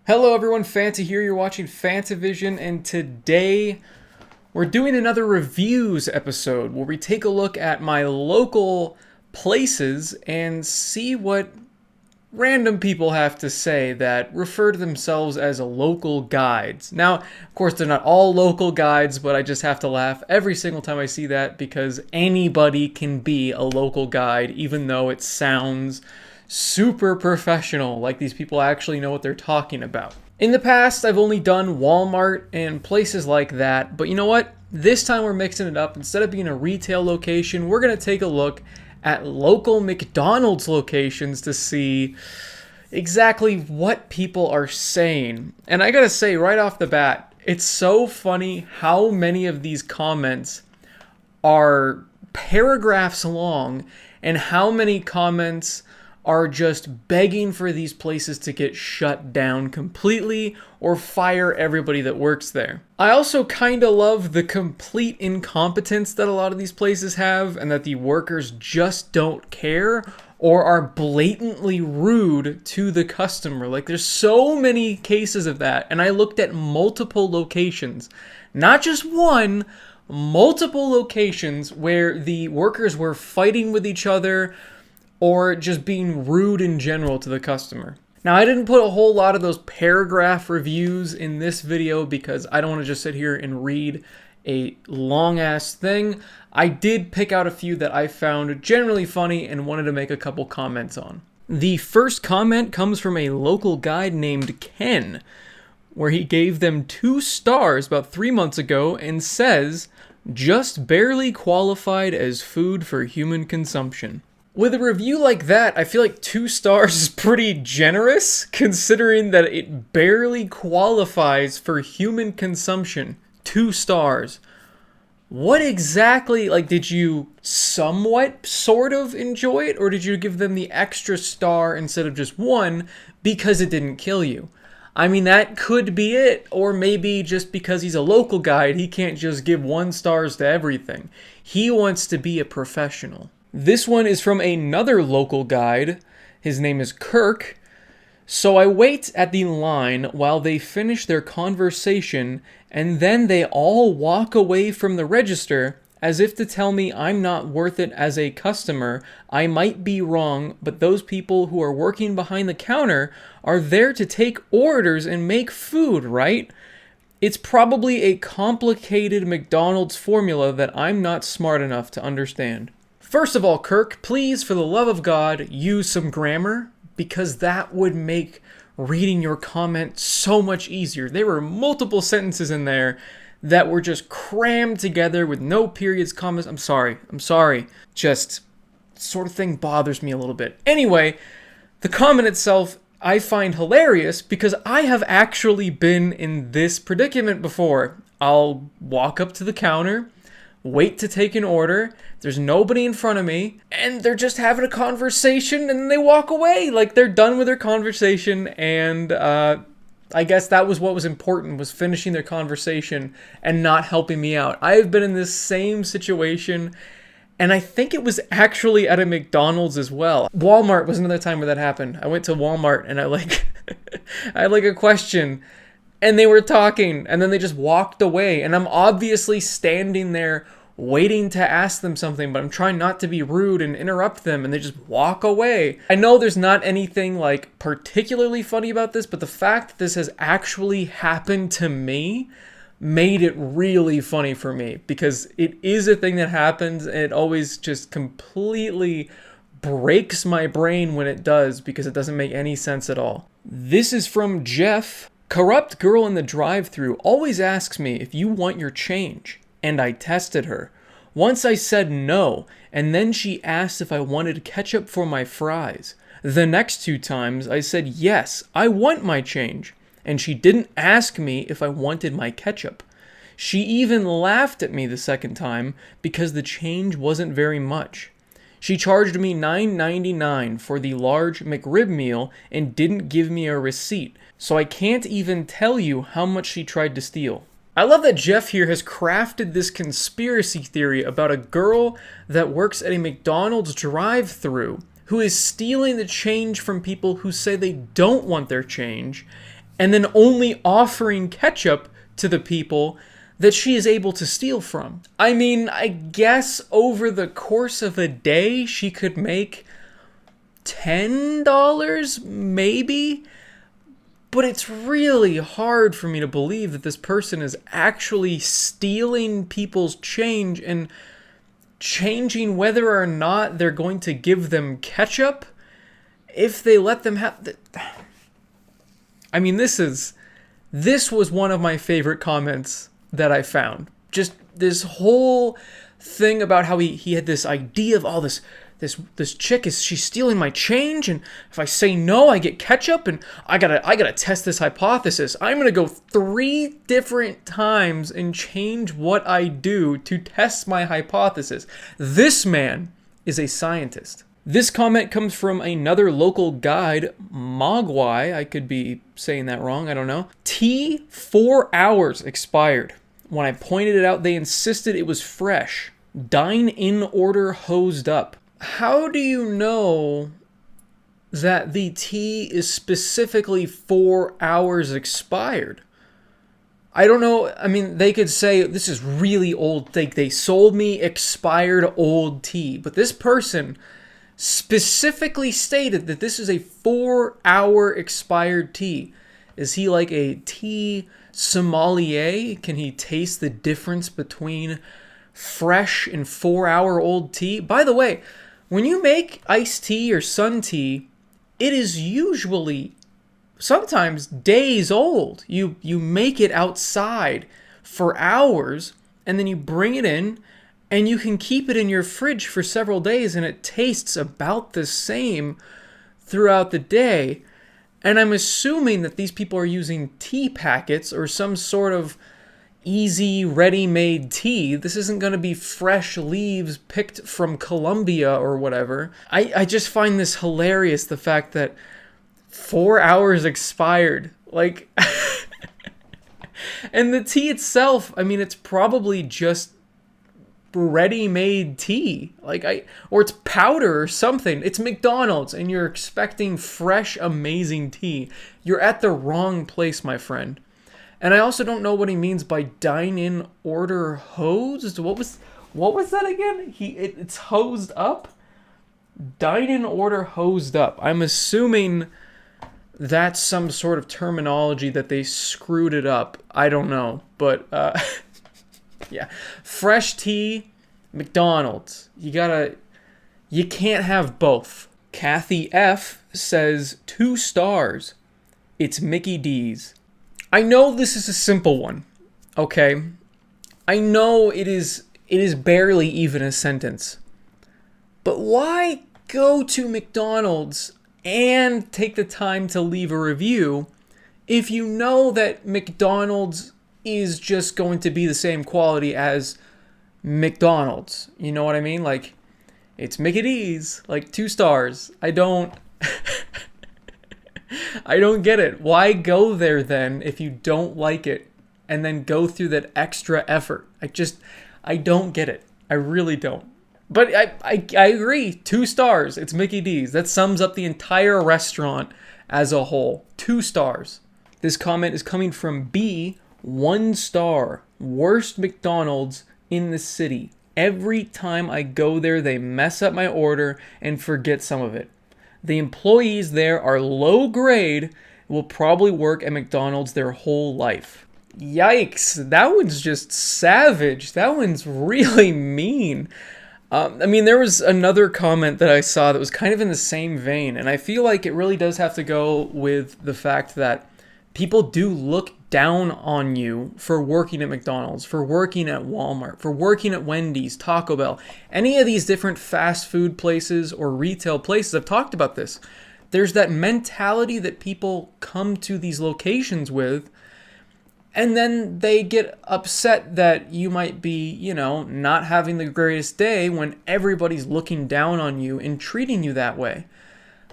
Hello everyone, Fanta here, you're watching FANTAVISION, and today we're doing another reviews episode where we take a look at my local places and see what random people have to say that refer to themselves as local guides. Now, of course, they're not all local guides, but I just have to laugh every single time I see that because anybody can be a local guide, even though it sounds super professional, like these people actually know what they're talking about. In the past, I've only done Walmart and places like that, but you know what? This time we're mixing it up. Instead of being a retail location, we're going to take a look at local McDonald's locations to see exactly what people are saying. And I gotta say right off the bat, it's so funny how many of these comments are paragraphs long and how many comments are just begging for these places to get shut down completely or fire everybody that works there. I also kind of love the complete incompetence that a lot of these places have and that the workers just don't care or are blatantly rude to the customer. Like, there's so many cases of that, and I looked at multiple locations, not just one, multiple locations where the workers were fighting with each other or just being rude in general to the customer. Now, I didn't put a whole lot of those paragraph reviews in this video because I don't want to just sit here and read a long-ass thing. I did pick out a few that I found generally funny and wanted to make a couple comments on. The first comment comes from a local guide named Ken, where he gave them 2 stars about 3 months ago and says, "Just barely qualified as food for human consumption." With a review like that, I feel like 2 stars is pretty generous, considering that it barely qualifies for human consumption. 2 stars. What exactly, like, did you somewhat, sort of enjoy it, or did you give them the extra star instead of just 1 because it didn't kill you? I mean, that could be it, or maybe just because he's a local guide, he can't just give 1 stars to everything. He wants to be a professional. This one is from another local guide. His name is Kirk. "So I wait at the line while they finish their conversation, and then they all walk away from the register as if to tell me I'm not worth it as a customer. I might be wrong, but those people who are working behind the counter are there to take orders and make food, right? It's probably a complicated McDonald's formula that I'm not smart enough to understand." First of all, Kirk, please, for the love of God, use some grammar, because that would make reading your comment so much easier. There were multiple sentences in there that were just crammed together with no periods, commas. I'm sorry. Just sort of thing bothers me a little bit. Anyway, the comment itself I find hilarious because I have actually been in this predicament before. I'll walk up to the counter, wait to take an order, there's nobody in front of me, and they're just having a conversation, and they walk away. Like, they're done with their conversation, and I guess that was what was important, was finishing their conversation and not helping me out. I've been in this same situation, and I think it was actually at a McDonald's as well. Walmart was another time where that happened. I went to Walmart, and I had a question, and they were talking, and then they just walked away, and I'm obviously standing there waiting to ask them something, but I'm trying not to be rude and interrupt them, and they just walk away. I know there's not anything, like, particularly funny about this, but the fact that this has actually happened to me made it really funny for me, because it is a thing that happens, and it always just completely breaks my brain when it does, because it doesn't make any sense at all. This is from Jeff. "Corrupt girl in the drive-thru always asks me if you want your change, and I tested her. Once I said no, and then she asked if I wanted ketchup for my fries. The next 2 times I said yes, I want my change, and she didn't ask me if I wanted my ketchup. She even laughed at me the second time because the change wasn't very much. She charged me $9.99 for the large McRib meal and didn't give me a receipt, so I can't even tell you how much she tried to steal." I love that Jeff here has crafted this conspiracy theory about a girl that works at a McDonald's drive-thru who is stealing the change from people who say they don't want their change and then only offering ketchup to the people that she is able to steal from. I mean, I guess over the course of a day, she could make $10, maybe? But it's really hard for me to believe that this person is actually stealing people's change and changing whether or not they're going to give them ketchup if they let them have the... I mean, this was one of my favorite comments that I found. Just this whole thing about how he had this idea of all this chick she's stealing my change, and if I say no, I get ketchup, and I gotta test this hypothesis. I'm gonna go 3 different times and change what I do to test my hypothesis. This man is a scientist. This comment comes from another local guide, Mogwai. I could be saying that wrong, I don't know. Tea, 4 hours expired. When I pointed it out, they insisted it was fresh. Dine-in order hosed up. How do you know that the tea is specifically 4 hours expired? I don't know. I mean, they could say this is really old. They sold me expired old tea. But this person specifically stated that this is a 4-hour expired tea. Is he like a tea sommelier? Can he taste the difference between fresh and 4-hour-old tea? By the way, when you make iced tea or sun tea, it is usually sometimes days old. You make it outside for hours, and then you bring it in, and you can keep it in your fridge for several days, and it tastes about the same throughout the day. And I'm assuming that these people are using tea packets or some sort of easy, ready-made tea. This isn't going to be fresh leaves picked from Colombia or whatever. I just find this hilarious, the fact that 4 hours expired. Like, and the tea itself, I mean, it's probably just ready-made tea, or it's powder or something. It's McDonald's, and you're expecting fresh, amazing tea. You're at the wrong place, my friend. And I also don't know what he means by dine-in order hosed. What was that again? It's hosed up. Dine-in order hosed up. I'm assuming that's some sort of terminology that they screwed it up. I don't know, but yeah, fresh tea, McDonald's. You can't have both. Kathy F says 2 stars. It's Mickey D's. I know this is a simple one, okay? I know it is barely even a sentence. But why go to McDonald's and take the time to leave a review if you know that McDonald's is just going to be the same quality as McDonald's? You know what I mean? Like, it's Mickey D's, 2 stars. I don't get it. Why go there then if you don't like it and then go through that extra effort? I don't get it. I really don't. But I agree. 2 stars. It's Mickey D's. That sums up the entire restaurant as a whole. 2 stars. This comment is coming from B. 1 star. Worst McDonald's in the city. Every time I go there, they mess up my order and forget some of it. The employees there are low grade, will probably work at McDonald's their whole life. Yikes, that one's just savage. That one's really mean. I mean, there was another comment that I saw that was kind of in the same vein, and I feel like it really does have to go with the fact that people do look down on you for working at McDonald's, for working at Walmart, for working at Wendy's, Taco Bell, any of these different fast food places or retail places. I've talked about this. There's that mentality that people come to these locations with, and then they get upset that you might be, not having the greatest day when everybody's looking down on you and treating you that way.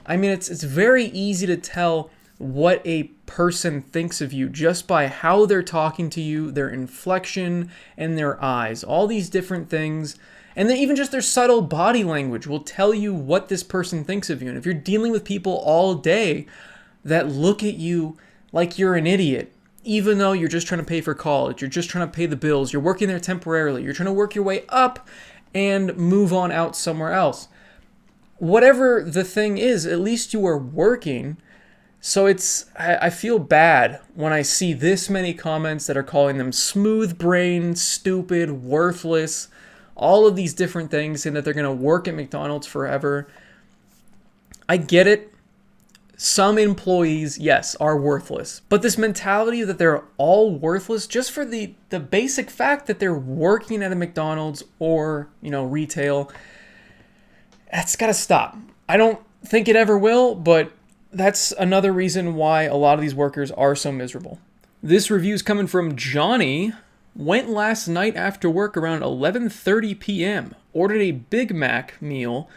I mean, it's very easy to tell what a person thinks of you just by how they're talking to you, their inflection, and their eyes. All these different things. And then even just their subtle body language will tell you what this person thinks of you. And if you're dealing with people all day that look at you like you're an idiot. Even though you're just trying to pay for college, you're just trying to pay the bills, you're working there temporarily, you're trying to work your way up and move on out somewhere else. Whatever the thing is, at least you are working. So I feel bad when I see this many comments that are calling them smooth-brained, stupid, worthless, all of these different things, saying that they're going to work at McDonald's forever. I get it. Some employees, yes, are worthless. But this mentality that they're all worthless just for the basic fact that they're working at a McDonald's or, retail, that's got to stop. I don't think it ever will, but that's another reason why a lot of these workers are so miserable. This review is coming from Johnny. Went last night after work around 11:30 p.m. Ordered a Big Mac meal.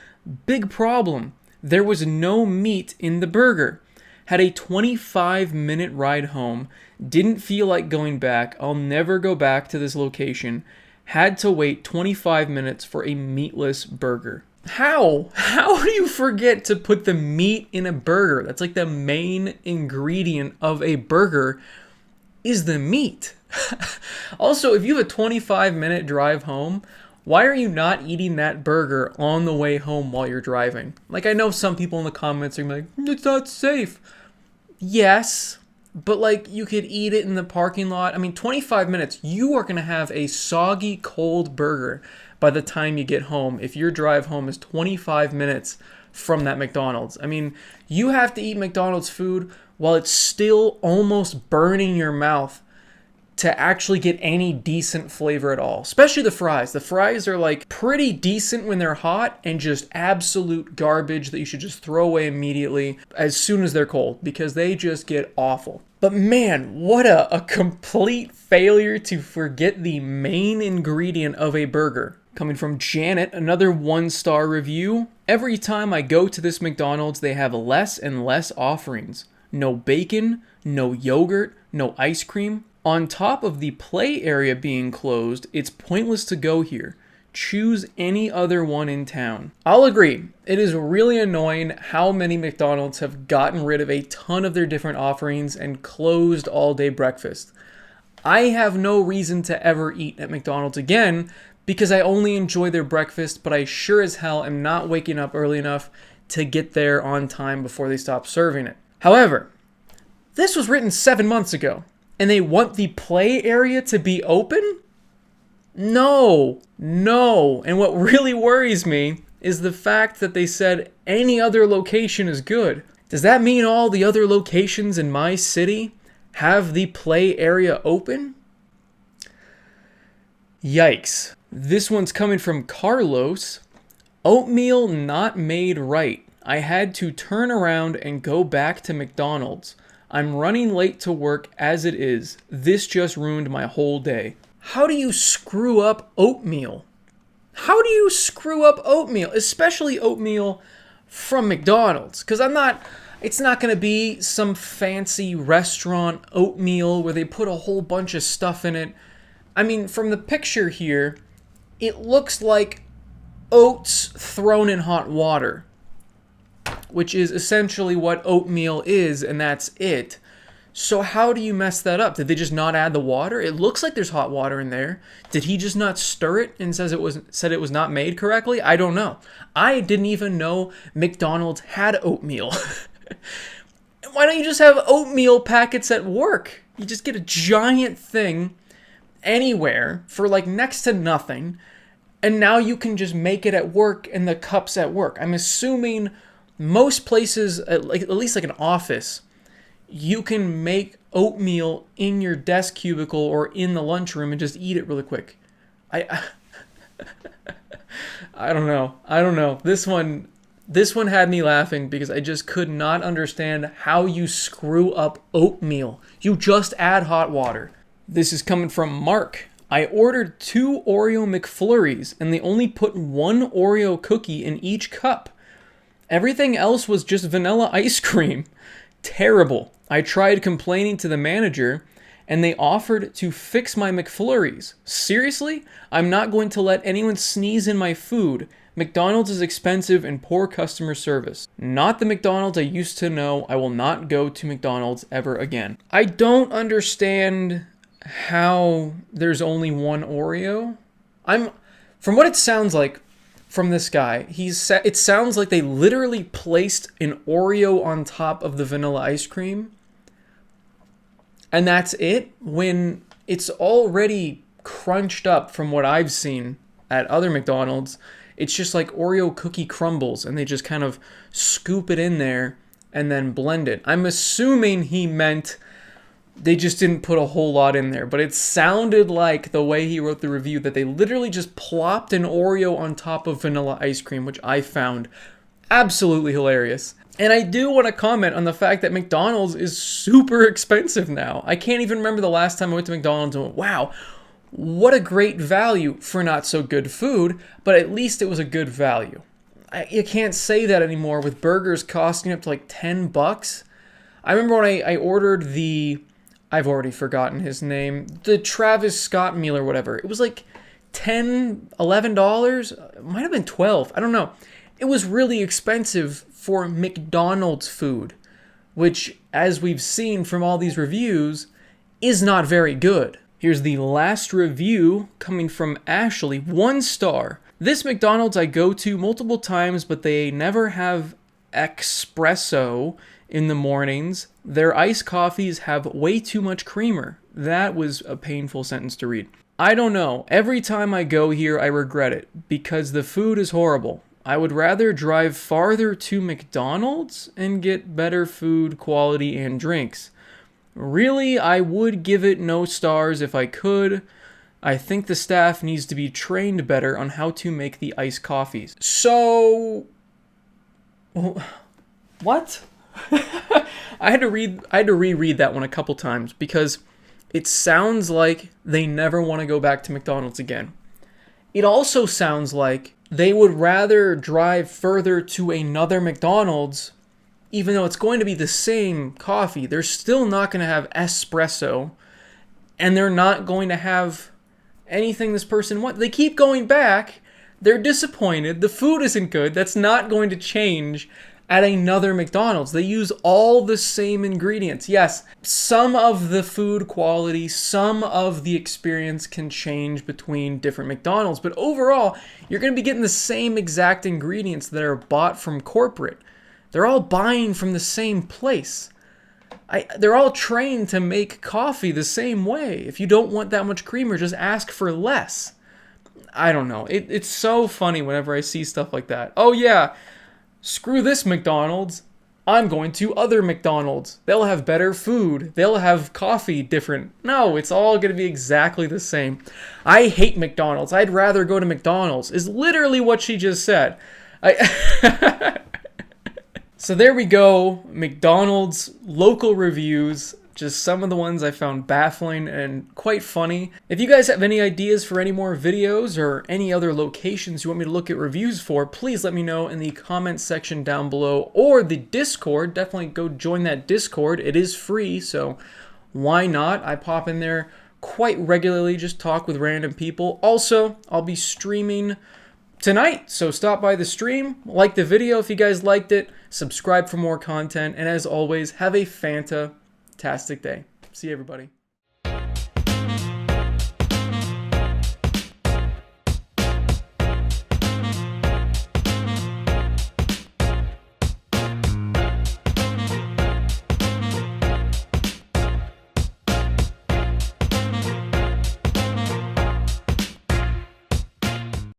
Big problem. There was no meat in the burger. Had a 25-minute ride home. Didn't feel like going back. I'll never go back to this location. Had to wait 25 minutes for a meatless burger. How? How do you forget to put the meat in a burger? That's like the main ingredient of a burger is the meat. Also, if you have a 25-minute drive home, why are you not eating that burger on the way home while you're driving? Like, I know some people in the comments are like, it's not safe. Yes, but like you could eat it in the parking lot. I mean, 25 minutes, you are going to have a soggy, cold burger by the time you get home if your drive home is 25 minutes from that McDonald's. I mean, you have to eat McDonald's food while it's still almost burning your mouth to actually get any decent flavor at all. Especially the fries. The fries are like pretty decent when they're hot and just absolute garbage that you should just throw away immediately as soon as they're cold because they just get awful. But man, what a complete failure to forget the main ingredient of a burger. Coming from Janet, another 1-star review. Every time I go to this McDonald's, they have less and less offerings. No bacon, no yogurt, no ice cream. On top of the play area being closed, it's pointless to go here. Choose any other one in town. I'll agree. It is really annoying how many McDonald's have gotten rid of a ton of their different offerings and closed all-day breakfast. I have no reason to ever eat at McDonald's again because I only enjoy their breakfast, but I sure as hell am not waking up early enough to get there on time before they stop serving it. However, this was written 7 months ago. And they want the play area to be open? No. And what really worries me is the fact that they said any other location is good. Does that mean all the other locations in my city have the play area open? Yikes. This one's coming from Carlos. Oatmeal not made right. I had to turn around and go back to McDonald's. I'm running late to work as it is. This just ruined my whole day. How do you screw up oatmeal? How do you screw up oatmeal? Especially oatmeal from McDonald's. Because it's not going to be some fancy restaurant oatmeal where they put a whole bunch of stuff in it. I mean, from the picture here, it looks like oats thrown in hot water, which is essentially what oatmeal is, and that's it. So how do you mess that up? Did they just not add the water? It looks like there's hot water in there. Did he just not stir it and said it was not made correctly? I don't know. I didn't even know McDonald's had oatmeal. Why don't you just have oatmeal packets at work? You just get a giant thing anywhere for like next to nothing, and now you can just make it at work in the cups at work. I'm assuming most places, at least like an office, you can make oatmeal in your desk cubicle or in the lunchroom and just eat it really quick. I don't know. This one had me laughing because I just could not understand how you screw up oatmeal. You just add hot water. This is coming from Mark. I ordered 2 Oreo McFlurries and they only put 1 Oreo cookie in each cup. Everything else was just vanilla ice cream. Terrible. I tried complaining to the manager, and they offered to fix my McFlurries. Seriously? I'm not going to let anyone sneeze in my food. McDonald's is expensive and poor customer service. Not the McDonald's I used to know. I will not go to McDonald's ever again. I don't understand how there's only one Oreo. From what it sounds like from this guy, it sounds like they literally placed an Oreo on top of the vanilla ice cream. And that's it, when it's already crunched up from what I've seen at other McDonald's. It's just like Oreo cookie crumbles, and they just kind of scoop it in there and then blend it. I'm assuming he meant they just didn't put a whole lot in there, but it sounded like the way he wrote the review that they literally just plopped an Oreo on top of vanilla ice cream, which I found absolutely hilarious. And I do want to comment on the fact that McDonald's is super expensive now. I can't even remember the last time I went to McDonald's and went, wow, what a great value for not so good food, but at least it was a good value. You can't say that anymore with burgers costing up to like $10. I remember when I ordered I've already forgotten his name, the Travis Scott meal or whatever. It was like $10, $11. It might have been $12. I don't know. It was really expensive for McDonald's food, which, as we've seen from all these reviews, is not very good. Here's the last review coming from Ashley, 1 star. This McDonald's I go to multiple times, but they never have espresso in the mornings. Their iced coffees have way too much creamer. That was a painful sentence to read. I don't know. Every time I go here, I regret it because the food is horrible. I would rather drive farther to McDonald's and get better food quality and drinks. Really, I would give it no stars if I could. I think the staff needs to be trained better on how to make the iced coffees. So, what? I had to reread that one a couple times because it sounds like they never want to go back to McDonald's again. It also sounds like they would rather drive further to another McDonald's. Even though it's going to be the same coffee, they're still not going to have espresso, and they're not going to have anything this person wants. They keep going back. They're disappointed. The food isn't good. That's not going to change at another McDonald's. They use all the same ingredients. Yes, some of the food quality, some of the experience can change between different McDonald's, but overall, you're going to be getting the same exact ingredients that are bought from corporate. They're all buying from the same place. They're all trained to make coffee the same way. If you don't want that much creamer, just ask for less. I don't know. It's so funny whenever I see stuff like that. Oh yeah, screw this McDonald's. I'm going to other McDonald's. They'll have better food. They'll have coffee different. No, it's all going to be exactly the same. I hate McDonald's. I'd rather go to McDonald's, is literally what she just said. So there we go, McDonald's local reviews, just some of the ones I found baffling and quite funny. If you guys have any ideas for any more videos or any other locations you want me to look at reviews for, please let me know in the comments section down below or the Discord. Definitely go join that Discord. It is free, so why not? I pop in there quite regularly, just talk with random people. Also, I'll be streaming tonight, so stop by the stream, like the video if you guys liked it, subscribe for more content, and as always, have a fantastic day. See you, everybody.